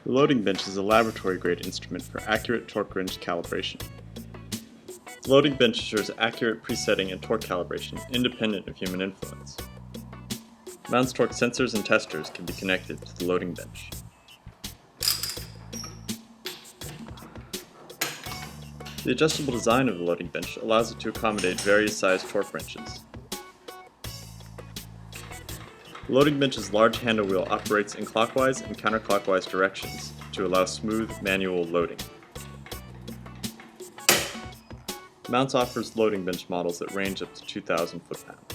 The loading bench is a laboratory-grade instrument for accurate torque wrench calibration. The loading bench ensures accurate presetting and torque calibration independent of human influence. Mounts torque sensors and testers can be connected to the loading bench. The adjustable design of the loading bench allows it to accommodate various sized torque wrenches. The loading bench's large handle wheel operates in clockwise and counterclockwise directions to allow smooth manual loading. Mounts offers loading bench models that range up to 2,000 foot-pounds.